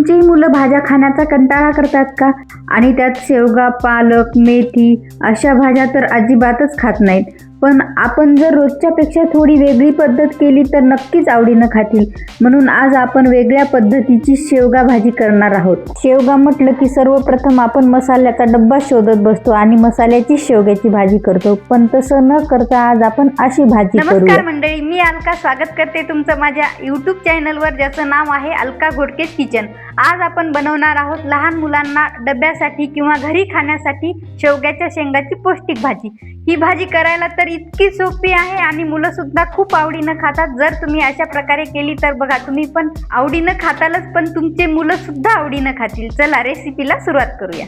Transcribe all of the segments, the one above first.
तुमचीही मुलं भाज्या खाण्याचा कंटाळा करतात का? आणि त्यात शेवगा, पालक, मेथी अशा भाज्या तर अजिबातच खात नाहीत. पण आपण जर रोजच्यापेक्षा थोडी वेगळी पद्धत केली तर नक्कीच आवडीनं खातील. म्हणून आज आपण वेगळ्या पद्धतीची शेवगा भाजी करणार आहोत. शेवगा म्हटलं की सर्वप्रथम आपण मसाल्याचा डब्बा शोधत बसतो आणि मसाल्याची शेवग्याची भाजी करतो. पण तसं न करता आज आपण अशी भाजी करूया. नमस्कार मंडळी, मी अलका स्वागत करते तुमचं माझ्या यूट्यूब चॅनलवर, ज्याचं नाव आहे अलका घोडकेच किचन. आज आपण बनवणार आहोत लहान मुलांना डब्यासाठी किंवा घरी खाण्यासाठी शेवग्याच्या शेंगाची पौष्टिक भाजी. ही भाजी करायला तर इतकी सोपी आहे आणि मुलं सुद्धा खूप आवडीनं खातात. जर तुम्ही अशा प्रकारे केली तर बघा, तुम्ही पण आवडीनं खातालच, पण तुमचे मुलं सुद्धा आवडीनं खातील. चला रेसिपीला सुरुवात करूया.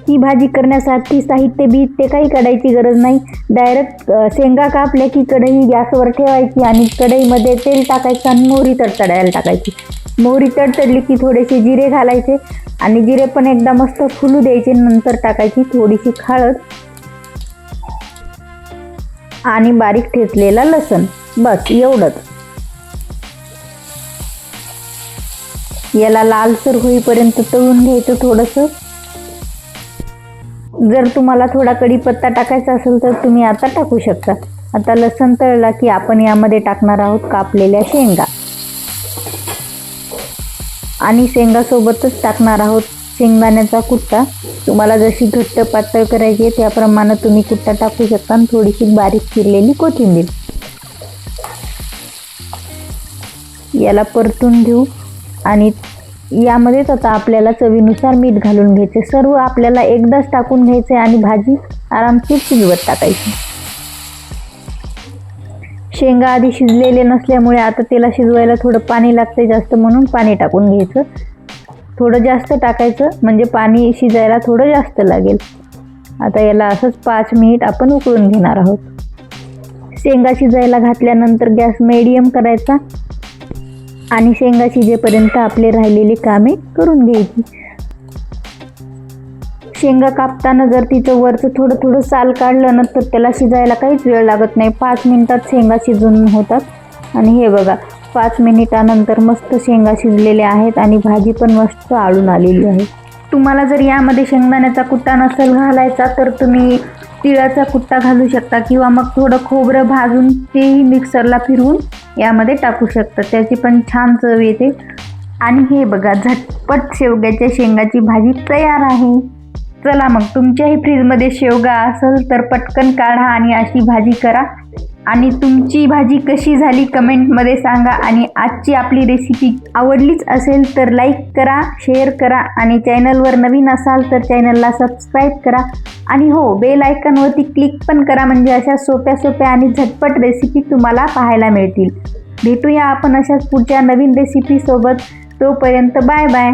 ही भाजी करण्यासाठी साहित्य ते काही काढायची गरज नाही. डायरेक्ट शेंगा कापल्या की कढई गॅसवर ठेवायची आणि कढईमध्ये तेल टाकायचं आणि मोहरी तडतडायला टाकायची. मोहरी तडतडली की थोडेसे जिरे घालायचे आणि जिरे पण एकदा मस्त फुलू द्यायचे. नंतर टाकायची थोडीशी हळद आणि बारीक ठेचलेला लसूण. बस एवढंच. याला लालसर होईपर्यंत तळून घ्यायचं थोडंसं. जर तुम्हाला थोडा कढीपत्ता टाकायचा असेल तर तुम्ही आता टाकू शकता. आता लसूण तळला की आपण यामध्ये टाकणार आहोत कापलेल्या शेंगा आणि शेंगासोबतच टाकणार आहोत शेंगदाण्याचा कुट्टा. तुम्हाला जशी घट्ट पातळ करायची आहे त्याप्रमाणे तुम्ही कुट्टा टाकू शकता आणि थोडीशी बारीक चिरलेली कोथिंबीर. याला परतून घेऊ आणि यामध्येच आता आपल्याला चवीनुसार मीठ घालून घ्यायचे. सर्व आपल्याला एकदाच टाकून घ्यायचे आणि भाजी आरामशीर शिजवत टाकायची. शेंगा आधी शिजलेले नसल्यामुळे आता त्याला शिजवायला थोडं पाणी लागते जास्त, म्हणून पाणी टाकून घ्यायचं. थोडं जास्त टाकायचं म्हणजे पाणी शिजायला थोडं जास्त लागेल. आता याला असंच 5 मिनिट आपण उकळून घेणार आहोत. शेंगा शिजायला घातल्यानंतर गॅस मीडियम करायचा आणि शेंगा शिजेपर्यंत आपले राहिलेली कामे करून घ्यायची. शेंगा कापताना जर तिचं वरचं थोडं साल काढलं ना तर त्याला शिजायला काहीच वेळ लागत नाही. 5 मिनिटात शेंगा शिजून होतात. आणि हे बघा, 5 मिनिटानंतर मस्त शेंगा शिजलेल्या आहेत आणि भाजी पण मस्त आळून आलेली आहे. तुम्हाला जर यामध्ये शेंगदाण्याचा कुट्टा नसेल घालायचा तर तुम्ही तिळाचा कुट्टा घालू शकता किंवा मग थोडं खोबरं भाजून तेही मिक्सरला फिरवून यामध्ये टाकू शकता. त्याची पण छान चव येते. आणि हे बघा, झटपट शेवग्याच्या शेंगाची भाजी तयार आहे. चला मग, तुमच्याही फ्रीजमध्ये शेवगा असेल तर पटकन काढा आणि अशी भाजी करा. आणि तुमची भाजी कशी झाली कमेंटमध्ये सांगा. आणि आजची आपली रेसिपी आवडलीच असेल तर लाईक करा, शेअर करा आणि चॅनलवर नवीन असाल तर चॅनलला सबस्क्राईब करा. आणि हो, बेल आयकॉनवरती क्लिक पण करा, म्हणजे अशा सोप्या आणि झटपट रेसिपी तुम्हाला पाहायला मिळतील. भेटूया आपण अशाच पुढच्या नवीन रेसिपीसोबत. तोपर्यंत बाय बाय.